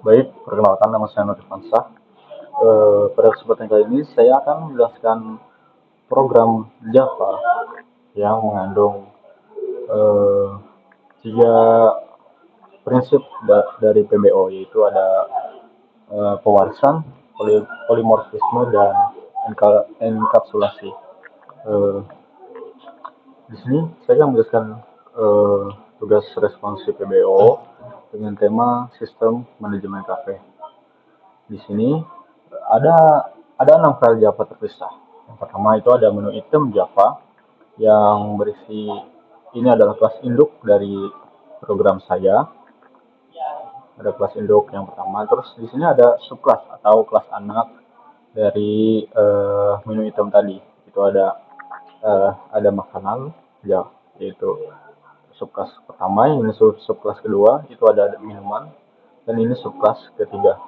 Baik, perkenalkan nama saya Nurif Fansah. Pada kesempatan kali ini saya akan menjelaskan program Java yang mengandung eh, tiga prinsip dari PBO, yaitu ada pewarisan, polimorfisme, dan enkapsulasi. Eh, di sini saya akan menjelaskan eh, tugas responsif PBO dengan tema sistem manajemen kafe. Di sini ada ada 6 file Java terpisah. Yang pertama itu ada menu item Java yang berisi ini adalah kelas induk dari program saya. Ada kelas induk yang pertama. Terus di sini ada subclass atau kelas anak dari menu item tadi. Itu ada makanan ya, yaitu subclass pertama. Ini subclass kedua itu ada minuman, dan ini subclass ketiga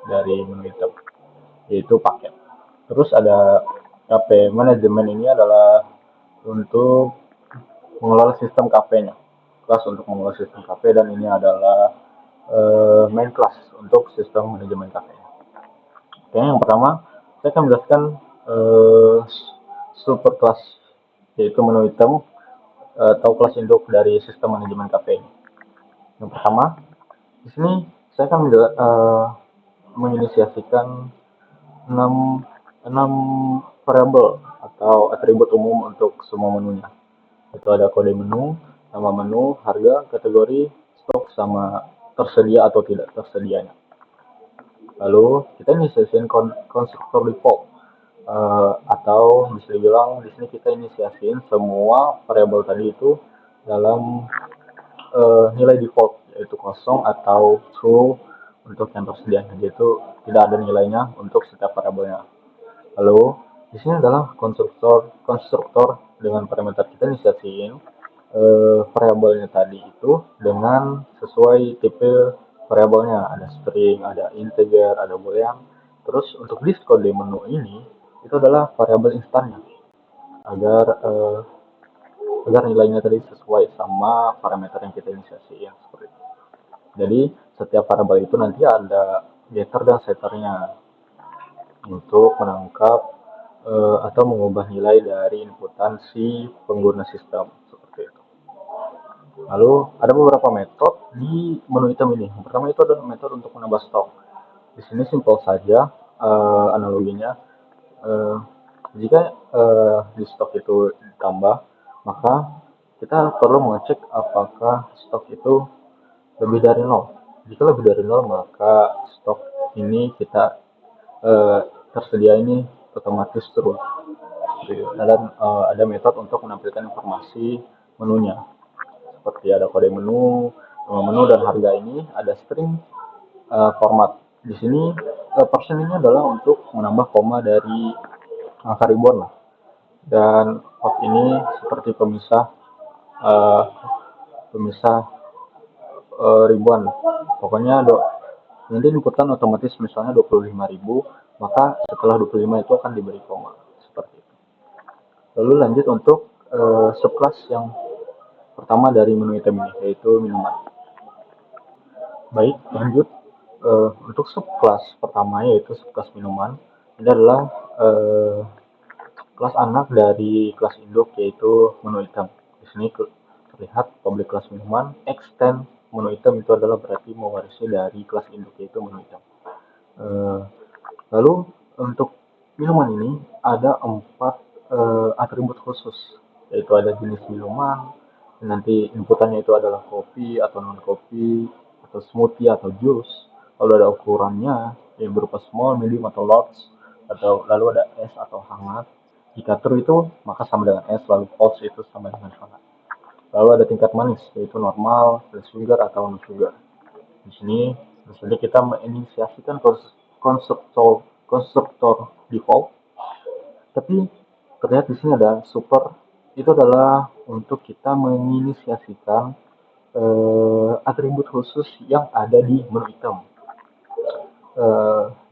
dari menu item, yaitu paket. Terus ada KP manajemen, ini adalah untuk mengelola sistem KP-nya, kelas untuk mengelola sistem KP, dan ini adalah main class untuk sistem manajemen KP-nya. Oke, yang pertama saya akan menjelaskan eh, super class, yaitu menu item atau kelas induk dari sistem manajemen KP ini. Yang pertama, di sini saya akan menginisiasikan 6 6 variabel atau atribut umum untuk semua menunya. Itu ada kode menu, nama menu, harga, kategori, stok, sama tersedia atau tidak tersedianya. Lalu kita inisiasiin konstruktor default, atau bisa dibilang di sini kita inisiasiin semua variabel tadi itu dalam nilai default, yaitu kosong atau true untuk yang tersedia. Jadi itu tidak ada nilainya untuk setiap variabelnya. Lalu di sini adalah konstruktor konstruktor dengan parameter kita inisiasiin variabelnya tadi itu dengan sesuai tipe variabelnya. Ada string, ada integer, ada boolean. Terus untuk list kode menu ini itu adalah variabel instannya agar agar nilainya tadi sesuai sama parameter yang kita inisiasiin seperti itu. Jadi setiap variabel itu nanti ada getter dan setternya untuk menangkap atau mengubah nilai dari inputan si pengguna sistem seperti itu. Lalu ada beberapa metode di menu item ini. Yang pertama itu adalah metode untuk menambah stok. Di sini simpel saja analoginya. Eh, Jika di stok itu ditambah, maka kita perlu mengecek apakah stok itu lebih dari nol. Jika lebih dari nol, maka stok ini kita eh, tersedia ini otomatis terus. Dan ada metode untuk menampilkan informasi menunya, seperti ada kode menu, nama menu, dan harga. Ini ada string format. Di sini persen ini adalah untuk menambah koma dari angka ribuan lah. Dan out ini seperti pemisah uh, pemisah ribuan. Pokoknya nanti inputan otomatis misalnya 25.000, maka setelah 25 itu akan diberi koma seperti itu. Lalu lanjut untuk subclass yang pertama dari menu item ini, yaitu minuman. Baik, lanjut untuk subclass pertama, yaitu subclass minuman. Ini adalah kelas anak dari kelas induk, yaitu menu item. Di sini terlihat public kelas minuman, extend menu item itu adalah berarti mewarisi dari kelas induk, yaitu menu item. Eh, Lalu untuk minuman ini ada 4 atribut khusus, yaitu ada jenis minuman, nanti inputannya itu adalah kopi atau non kopi, atau smoothie atau jus. Lalu ada ukurannya yang berupa small, medium, atau large, atau lalu ada es atau hangat. Jika true itu maka sama dengan es, lalu false itu sama dengan hangat. Lalu ada tingkat manis, yaitu normal, sugar, atau non sugar. Di sini misalnya kita menginisiasikan konstruktor konstruktor default, tapi terlihat di sini ada super, itu adalah untuk kita menginisiasikan atribut khusus yang ada di menu item.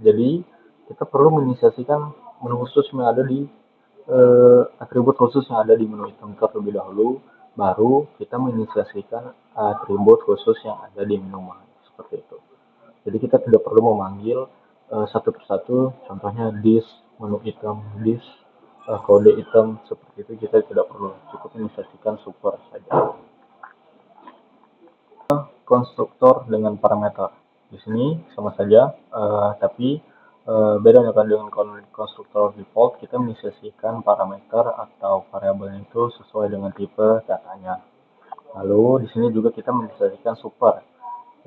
Jadi kita perlu menginisiasikan menu khusus yang ada di atribut khusus yang ada di menu item terlebih dahulu, baru kita menginisiasikan atribut khusus yang ada di minuman seperti itu. Jadi kita tidak perlu memanggil satu persatu, contohnya this, menu item, this, kode item, seperti itu kita tidak perlu, cukup menginisiasikan super saja. Konstruktor dengan parameter. Di sini sama saja, tapi bedanya kan dengan konstruktor default, kita menginisiasikan parameter atau variabelnya itu sesuai dengan tipe datanya. Lalu di sini juga kita menginisiasikan super,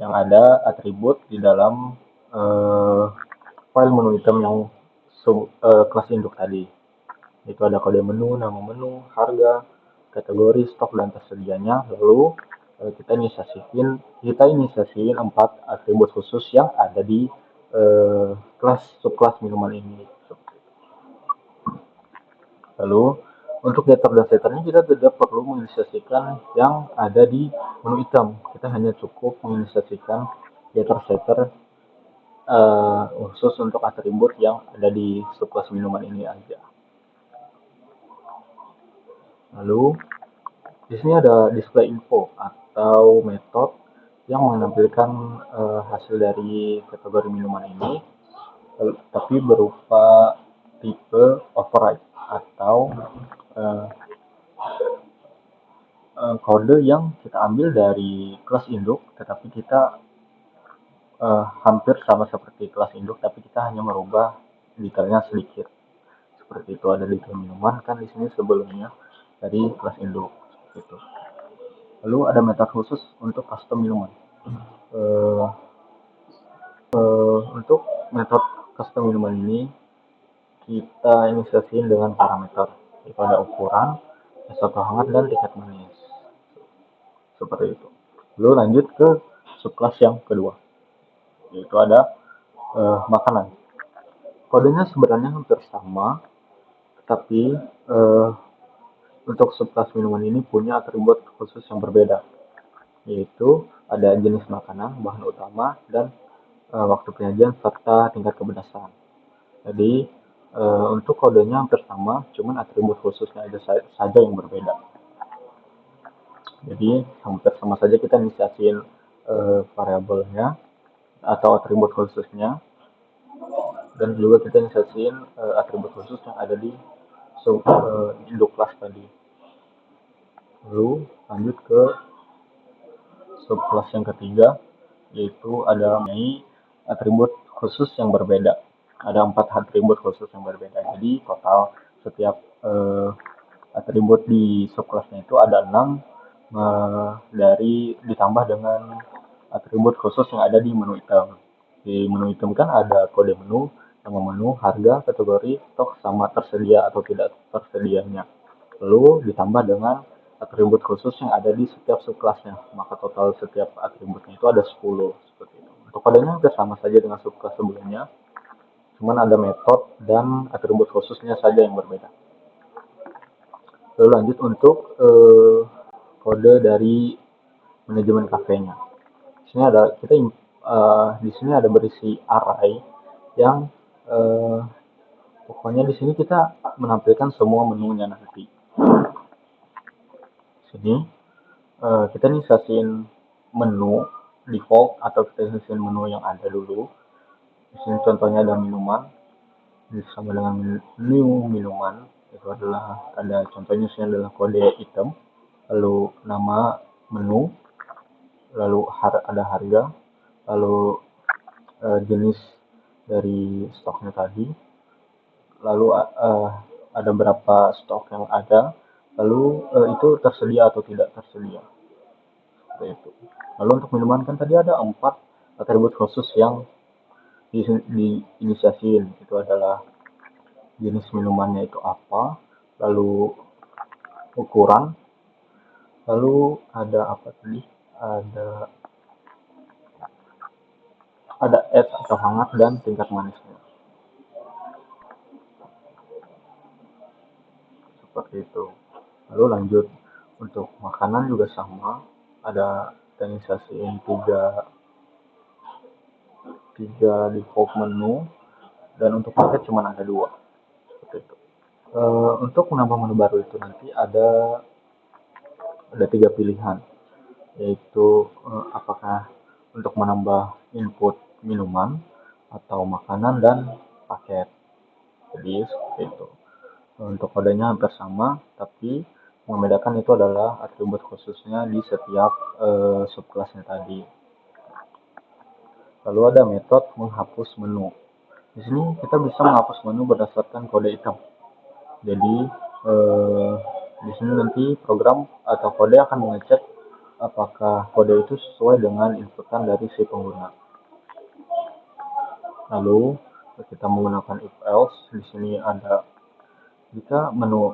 yang ada atribut di dalam file menu item yang kelas induk tadi. Itu ada kode menu, nama menu, harga, kategori, stok, dan tersedianya. Lalu kita inisiasiin 4 atribut khusus yang ada di subkelas minuman ini. Lalu untuk getter dan setternya kita tidak perlu menginisiasikan yang ada di menu item. Kita hanya cukup menginisiasikan getter setter khusus untuk atribut yang ada di subkelas minuman ini aja. Lalu di sini ada display info atau metode yang menampilkan hasil dari kategori minuman ini, tapi berupa tipe override atau kode yang kita ambil dari kelas induk, tetapi kita hampir sama seperti kelas induk, tapi kita hanya merubah detailnya sedikit. Seperti itu, ada detail minuman kan di sini sebelumnya dari kelas induk. Gitu. Lalu ada metode khusus untuk custom minuman. Untuk metode custom minuman ini kita inisiasiin dengan parameter, yaitu ada ukuran, es hangat, dan tingkat manis. Seperti itu. Lalu lanjut ke subclass yang kedua, yaitu ada makanan. Kodenya sebenarnya hampir sama, tetapi untuk subclass minuman ini punya atribut khusus yang berbeda, yaitu ada jenis makanan, bahan utama, dan waktu penyajian serta tingkat kepedasan. Jadi untuk kodenya hampir sama, cuman atribut khususnya ada saja yang berbeda. Jadi hampir sama saja kita inisiasiin variabelnya atau atribut khususnya, dan juga kita inisiasiin atribut khusus yang ada di induk kelas tadi. Lalu lanjut ke subclass yang ketiga, yaitu ada atribut khusus yang berbeda. Ada 4 atribut khusus yang berbeda. Jadi total setiap atribut di subclassnya itu ada 6 ditambah dengan atribut khusus yang ada di menu item. Di menu item kan ada kode menu, nama menu, harga, kategori, stok, sama tersedia atau tidak tersedianya. Lalu ditambah dengan atribut khusus yang ada di setiap subclassnya. Maka total setiap atributnya itu ada 10. Seperti itu. Untuk kodenya hampir sama saja dengan subclass sebelumnya, cuman ada metode dan atribut khususnya saja yang berbeda. Lalu lanjut untuk kode dari manajemen kafenya. Di sini ada di sini ada berisi array yang pokoknya di sini kita menampilkan semua menunya nanti. Di sini kita inisiasiin menu default atau kita inisiasiin menu yang ada dulu. Di sini contohnya ada minuman, sama dengan new minuman, itu adalah ada contohnya sini adalah kode item, lalu nama menu, lalu ada harga, lalu jenis dari stoknya tadi, lalu ada berapa stok yang ada, lalu itu tersedia atau tidak tersedia. Seperti itu. Lalu untuk minuman kan tadi ada 4 atribut khusus yang diinisiasiin. Itu adalah jenis minumannya itu apa, lalu ukuran, lalu ada apa tadi, ada es atau hangat, dan tingkat manisnya. Seperti itu. Lalu lanjut untuk makanan juga sama, ada inisiasiin 3 default menu, dan untuk paket cuma ada 2. Seperti itu. Untuk menambah menu baru itu nanti ada 3 pilihan, yaitu apakah untuk menambah input minuman atau makanan dan paket. Jadi seperti itu. Untuk kodenya hampir sama, tapi membedakan itu adalah atribut khususnya di setiap subkelasnya tadi. Lalu ada metode menghapus menu. Di sini kita bisa menghapus menu berdasarkan kode item. Jadi di sini nanti program atau kode akan mengecek apakah kode itu sesuai dengan inputan dari si pengguna. Lalu kita menggunakan if else. Di sini ada jika menu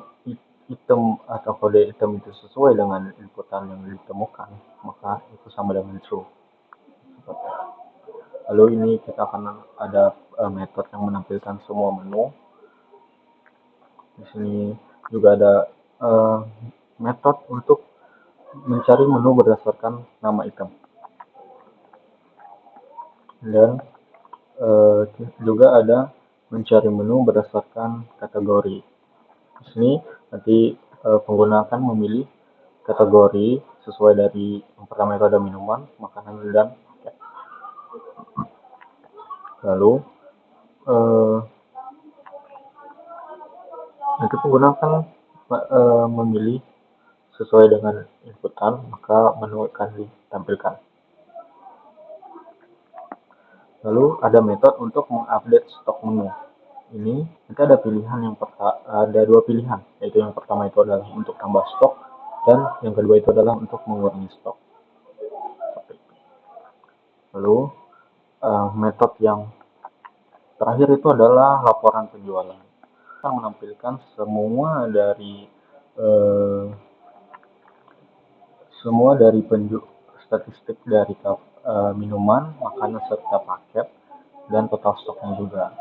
item atau kode item itu sesuai dengan inputan yang ditemukan, maka itu sama dengan true. Lalu ini kita akan ada metode yang menampilkan semua menu. Di sini juga ada metode untuk mencari menu berdasarkan nama item. Dan juga ada mencari menu berdasarkan kategori. Di sini nanti pengguna akan memilih kategori sesuai dari yang pertama itu ada minuman, makanan, dan paket. Lalu nanti pengguna akan memilih sesuai dengan inputan, maka menu akan ditampilkan. Lalu ada metode untuk mengupdate stok menu. Ini nanti ada pilihan ada dua pilihan, yaitu yang pertama itu adalah untuk tambah stok dan yang kedua itu adalah untuk mengurangi stok. Lalu metode yang terakhir itu adalah laporan penjualan. Kita menampilkan semua dari statistik dari minuman, makanan serta paket dan total stoknya juga.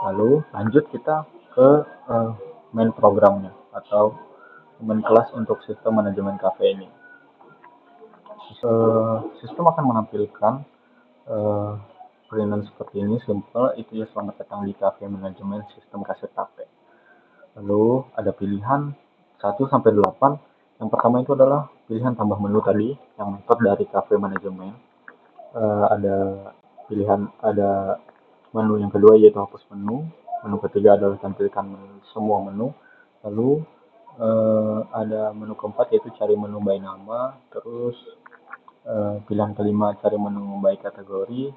Lalu lanjut kita ke main programnya atau main kelas untuk sistem manajemen cafe ini. Sistem akan menampilkan perinan seperti ini, simple, itu ya, selamat datang di cafe manajemen sistem kaset cafe. Lalu ada pilihan 1 sampai 8. Yang pertama itu adalah pilihan tambah menu tadi, yang metode dari cafe manajemen. Ada pilihan, ada menu yang kedua yaitu hapus menu. Menu ketiga adalah tampilkan semua menu. Lalu ada menu keempat yaitu cari menu by nama. Terus pilihan kelima cari menu by kategori.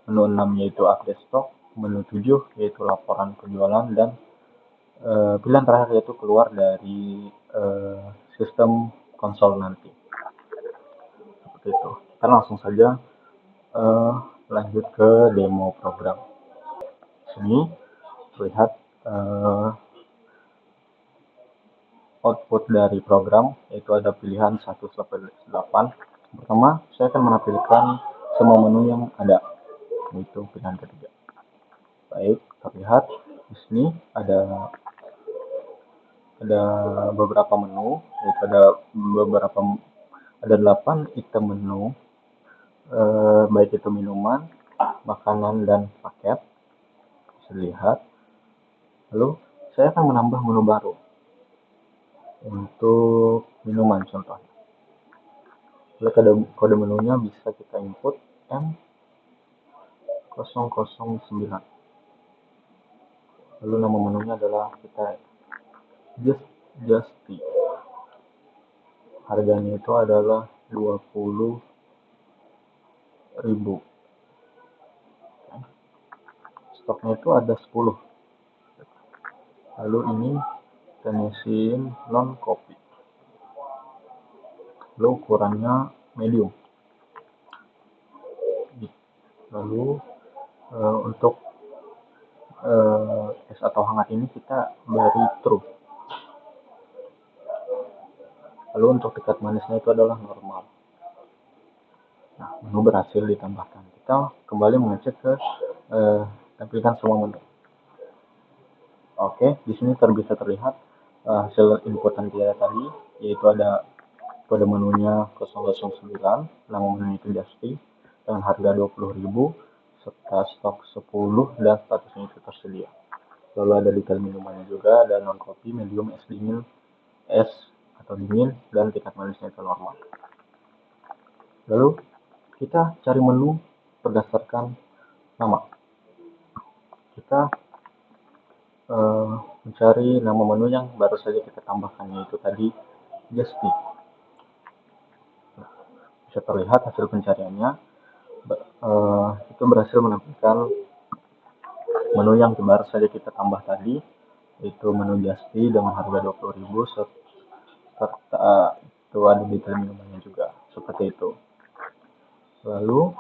Menu 6 yaitu update stok. Menu 7 yaitu laporan penjualan, dan pilihan terakhir yaitu keluar dari sistem konsol nanti. Seperti itu. Kita langsung saja lanjut ke demo program. Sini terlihat output dari program, yaitu ada pilihan 1 sampai 8. Pertama, saya akan menampilkan semua menu yang ada, yaitu pilihan ketiga. Baik, terlihat di sini ada beberapa menu, yaitu ada 8 item menu, baik itu minuman, makanan, dan paket. Bisa dilihat. Lalu saya akan menambah menu baru untuk minuman contohnya. Lalu kode menunya bisa kita input M009. Lalu nama menunya adalah kita Justy. Harganya itu adalah 20.000. Stoknya itu ada 10. Lalu ini tenisiin non kopi. Lalu ukurannya medium. Lalu untuk es atau hangat ini kita beri true. Lalu untuk tingkat manisnya itu adalah normal. Nah, menu berhasil ditambahkan. Kita kembali mengecek ke tampilkan semua menu. Oke, di sini bisa terlihat hasil inputan kita tadi, yaitu ada kode menunya 009, nama menu itu Justy, dengan harga 20.000, serta stok 10 dan statusnya itu tersedia. Lalu ada detail minumannya juga, ada non kopi, medium, es dingin, es atau dingin, dan tingkat manisnya itu normal. Lalu kita cari menu berdasarkan nama. Kita mencari nama menu yang baru saja kita tambahkan, yaitu tadi Justy. Bisa terlihat hasil pencariannya itu berhasil menampilkan menu yang baru saja kita tambah tadi, yaitu menu Justy dengan harga 20.000 serta itu ada detail minumannya juga, seperti itu. Lalu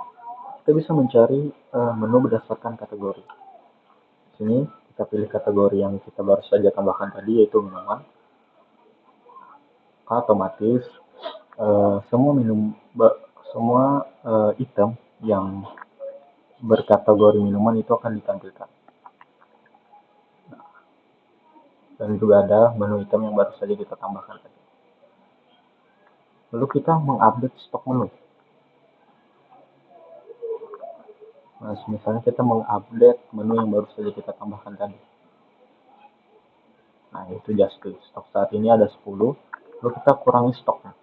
kita bisa mencari menu berdasarkan kategori. Di sini kita pilih kategori yang kita baru saja tambahkan tadi, yaitu minuman. Otomatis semua item yang berkategori minuman itu akan ditampilkan. Dan juga ada menu item yang baru saja kita tambahkan tadi. Lalu kita mengupdate stok menu. Nah, misalnya kita mengupdate menu yang baru saja kita tambahkan tadi. Nah, itu Justy. Stok saat ini ada 10. Lalu kita kurangi stoknya.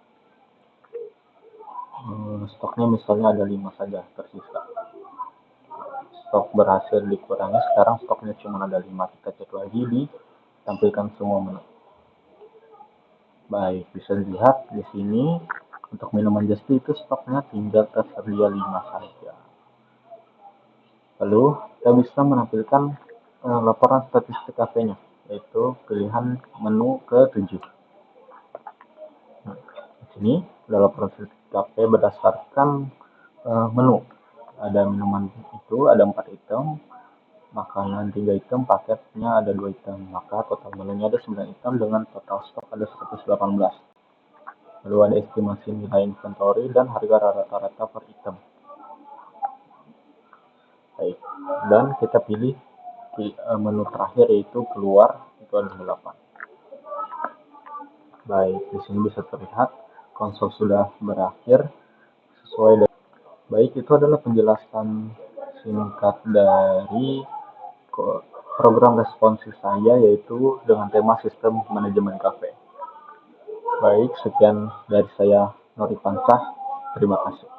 Stoknya misalnya ada 5 saja tersisa. Stok berhasil dikurangi, sekarang stoknya cuma ada 5. Kita cek lagi ditampilkan semua menu. Baik, bisa dilihat di sini untuk minuman Justy itu stoknya tinggal tersedia 5 saja. Lalu kita bisa menampilkan laporan statistik kafenya, yaitu pilihan menu ke-7. Di sini ada laporan statistik kafe berdasarkan menu. Ada minuman itu ada 4 item, makanan 3 item, paketnya ada 2 item, maka total menunya ada 9 item dengan total stok ada 118. Lalu ada estimasi nilai inventory dan harga rata-rata per item. Baik, dan kita pilih menu terakhir, yaitu keluar, itu ada 8. Baik, di sini bisa terlihat konsol sudah berakhir sesuai dengan. Baik, itu adalah penjelasan singkat dari program responsif saya, yaitu dengan tema sistem manajemen kafe. Baik, sekian dari saya, Nori Pansah. Terima kasih.